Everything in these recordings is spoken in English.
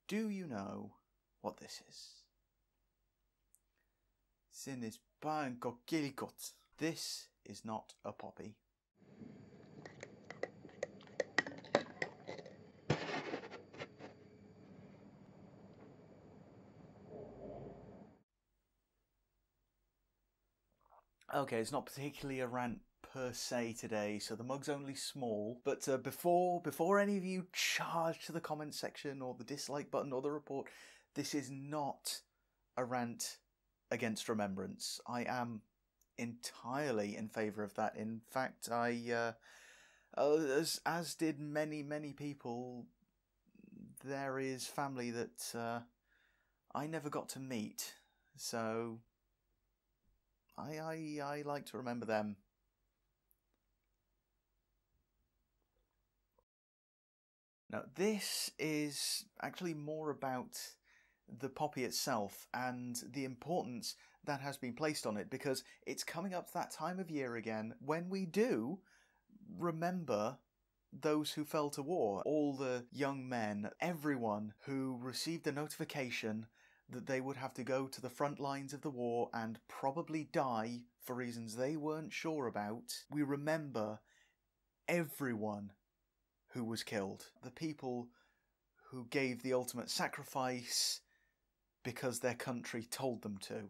Do you know what this is? Ce n'est pas un coquelicot. This is not a poppy. Okay, it's not particularly a rant per se today, so the mug's only small. But before any of you charge to the comment section or the dislike button or the report, this is not a rant against remembrance. I am entirely in favour of that. In fact, as did many people, there is family that I never got to meet, so I like to remember them. Now, this is actually more about the poppy itself and the importance that has been placed on it, because it's coming up to that time of year again when we do remember those who fell to war. All the young men, everyone who received a notification that they would have to go to the front lines of the war and probably die for reasons they weren't sure about. We remember everyone who was killed. The people who gave the ultimate sacrifice because their country told them to.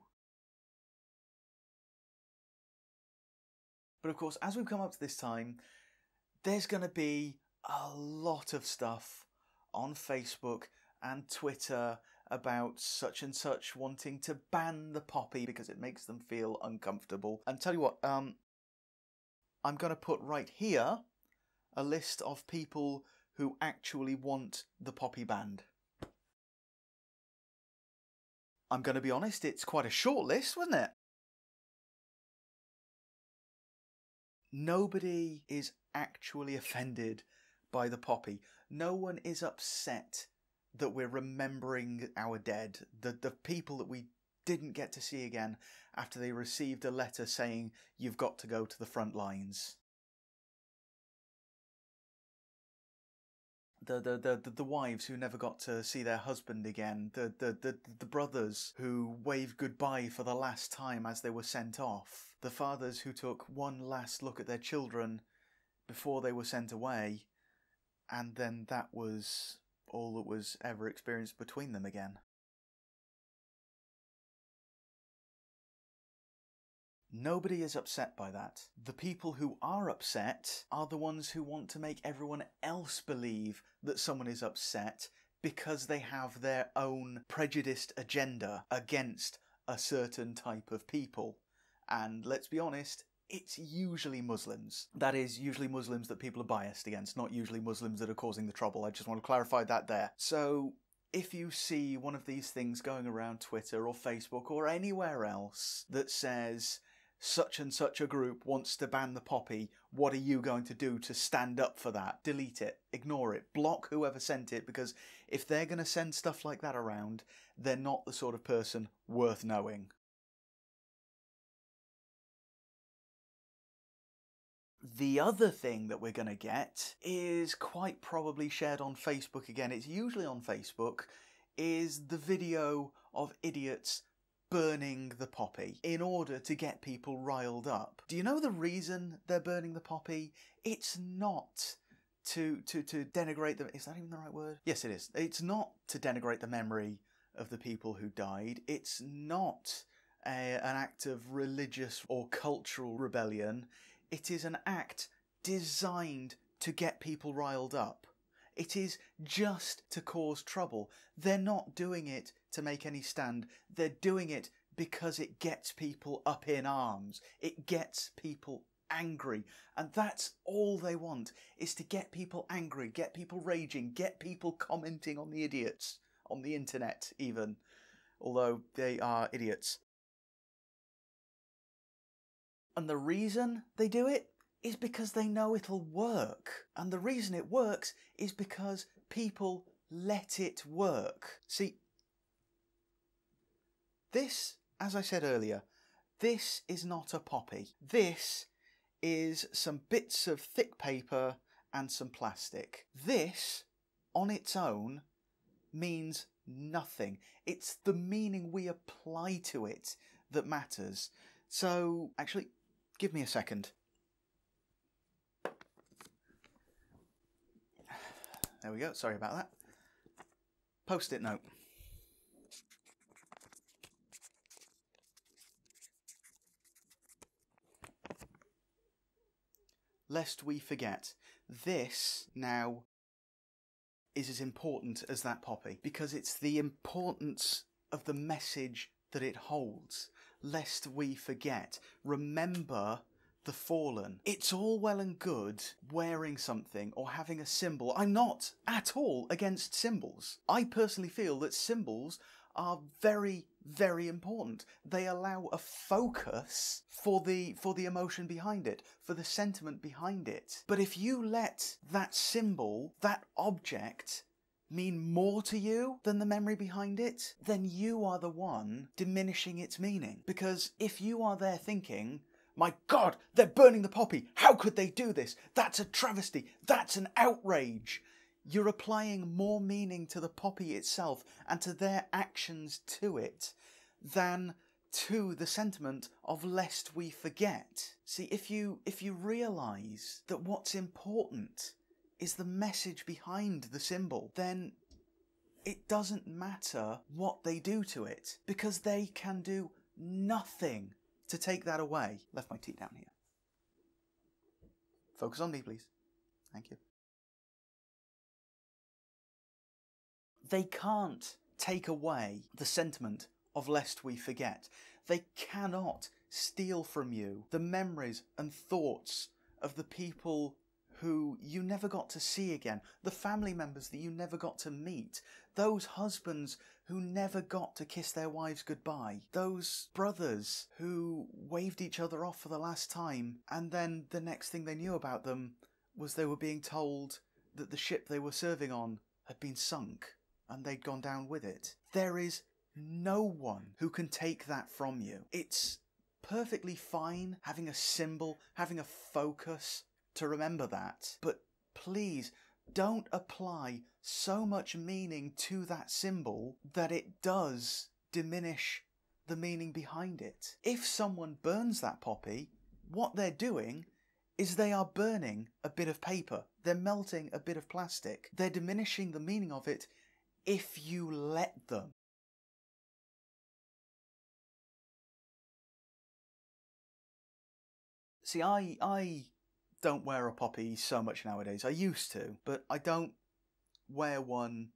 But of course, as we've come up to this time, there's going to be a lot of stuff on Facebook and Twitter about such and such wanting to ban the poppy because it makes them feel uncomfortable. And tell you what, I'm going to put right here a list of people who actually want the poppy banned. I'm going to be honest, it's quite a short list, wasn't it? Nobody is actually offended by the poppy. No one is upset that we're remembering our dead, the people that we didn't get to see again after they received a letter saying you've got to go to the front lines. The wives who never got to see their husband again, the brothers who waved goodbye for the last time as they were sent off, the fathers who took one last look at their children before they were sent away, and then that was all that was ever experienced between them again. Nobody is upset by that. The people who are upset are the ones who want to make everyone else believe that someone is upset because they have their own prejudiced agenda against a certain type of people. And let's be honest, it's usually Muslims. That is, usually Muslims that people are biased against, not usually Muslims that are causing the trouble. I just want to clarify that there. So, if you see one of these things going around Twitter or Facebook or anywhere else that says such and such a group wants to ban the poppy, what are you going to do to stand up for that? Delete it, ignore it, block whoever sent it, because if they're going to send stuff like that around, they're not the sort of person worth knowing. The other thing that we're going to get is quite probably shared on Facebook again, it's usually on Facebook, is the video of idiots burning the poppy in order to get people riled up. Do you know the reason they're burning the poppy? It's not to denigrate them. Is that even the right word? Yes, it is. It's not to denigrate the memory of the people who died. It's not an act of religious or cultural rebellion. It is an act designed to get people riled up. It is just to cause trouble. They're not doing it to make any stand. They're doing it because it gets people up in arms. It gets people angry. And that's all they want, is to get people angry, get people raging, get people commenting on the idiots. On the internet, even. Although they are idiots. And the reason they do it is because they know it'll work. And the reason it works is because people let it work. See, this, as I said earlier, this is not a poppy. This is some bits of thick paper and some plastic. This, on its own, means nothing. It's the meaning we apply to it that matters. So, actually, give me a second. There we go, sorry about that. Post-it note. Lest we forget. This now is as important as that poppy, because it's the importance of the message that it holds. Lest we forget. Remember the fallen. It's all well and good wearing something or having a symbol. I'm not at all against symbols. I personally feel that symbols are very, very important. They allow a focus for the emotion behind it, for the sentiment behind it. But if you let that symbol, that object, mean more to you than the memory behind it, then you are the one diminishing its meaning. Because if you are there thinking, my God, they're burning the poppy, how could they do this? That's a travesty, that's an outrage. You're applying more meaning to the poppy itself and to their actions to it than to the sentiment of lest we forget. See, if you realise that what's important is the message behind the symbol, then it doesn't matter what they do to it, because they can do nothing to take that away. Left my tea down here. Focus on me, please. Thank you. They can't take away the sentiment of lest we forget. They cannot steal from you the memories and thoughts of the people who you never got to see again, the family members that you never got to meet, those husbands who never got to kiss their wives goodbye, those brothers who waved each other off for the last time, and then the next thing they knew about them was they were being told that the ship they were serving on had been sunk and they'd gone down with it. There is no one who can take that from you. It's perfectly fine having a symbol, having a focus to remember that, but please don't apply so much meaning to that symbol that it does diminish the meaning behind it. If someone burns that poppy, what they're doing is they are burning a bit of paper. They're melting a bit of plastic. They're diminishing the meaning of it if you let them. See, I don't wear a poppy so much nowadays. I used to, but I don't wear one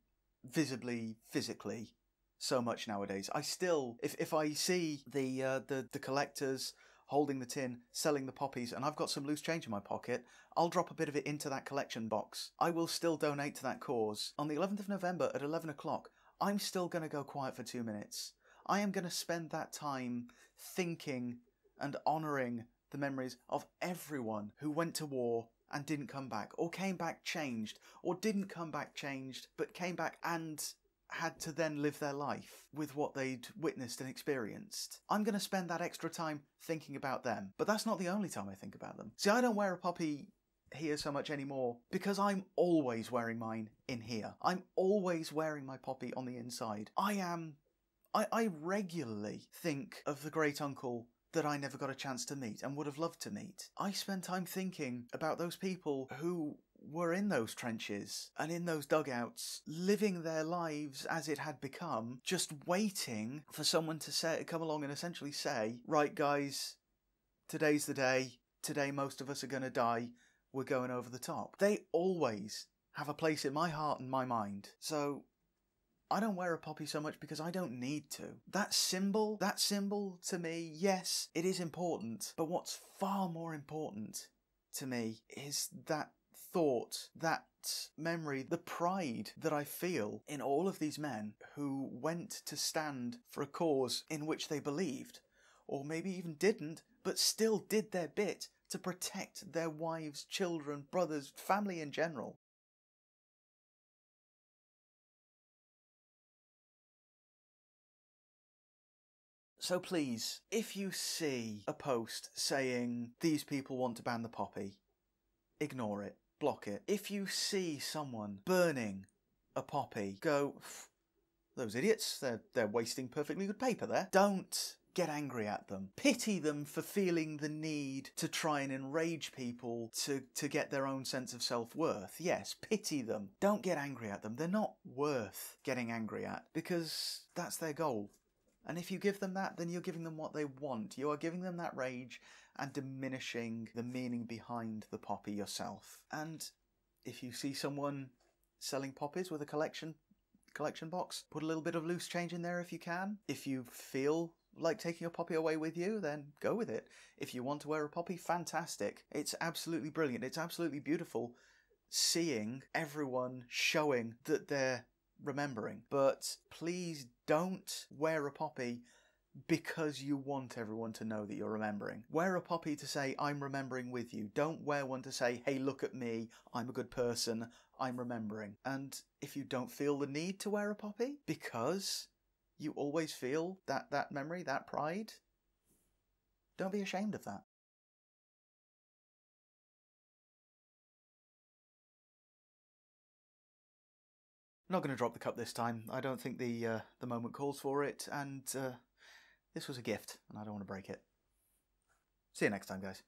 visibly, physically so much nowadays. I still, if I see the collectors holding the tin, selling the poppies, and I've got some loose change in my pocket, I'll drop a bit of it into that collection box. I will still donate to that cause. On the 11th of November at 11 o'clock, I'm still going to go quiet for 2 minutes. I am going to spend that time thinking and honouring the memories of everyone who went to war and didn't come back, or came back changed, or didn't come back changed, but came back and had to then live their life with what they'd witnessed and experienced. I'm going to spend that extra time thinking about them, but that's not the only time I think about them. See, I don't wear a poppy here so much anymore because I'm always wearing mine in here. I'm always wearing my poppy on the inside. I regularly think of the great uncle that I never got a chance to meet and would have loved to meet. I spend time thinking about those people who were in those trenches and in those dugouts, living their lives as it had become, just waiting for someone to come along and essentially say, right guys, today's the day, today most of us are going to die, we're going over the top. They always have a place in my heart and my mind. So I don't wear a poppy so much because I don't need to. That symbol to me, yes, it is important, but what's far more important to me is that thought, that memory, the pride that I feel in all of these men who went to stand for a cause in which they believed, or maybe even didn't, but still did their bit to protect their wives, children, brothers, family in general. So please, if you see a post saying these people want to ban the poppy, ignore it, block it. If you see someone burning a poppy, go, those idiots, they're wasting perfectly good paper there. Don't get angry at them. Pity them for feeling the need to try and enrage people to get their own sense of self-worth. Yes, pity them. Don't get angry at them. They're not worth getting angry at because that's their goal. And if you give them that, then you're giving them what they want. You are giving them that rage and diminishing the meaning behind the poppy yourself. And if you see someone selling poppies with a collection box, put a little bit of loose change in there if you can. If you feel like taking a poppy away with you, then go with it. If you want to wear a poppy, fantastic. It's absolutely brilliant. It's absolutely beautiful seeing everyone showing that they're remembering. But please don't wear a poppy because you want everyone to know that you're remembering. Wear a poppy to say, I'm remembering with you. Don't wear one to say, hey, look at me, I'm a good person, I'm remembering. And if you don't feel the need to wear a poppy because you always feel that memory, that pride, don't be ashamed of that. I'm not going to drop the cup this time. I don't think the moment calls for it, and this was a gift, and I don't want to break it. See you next time, guys.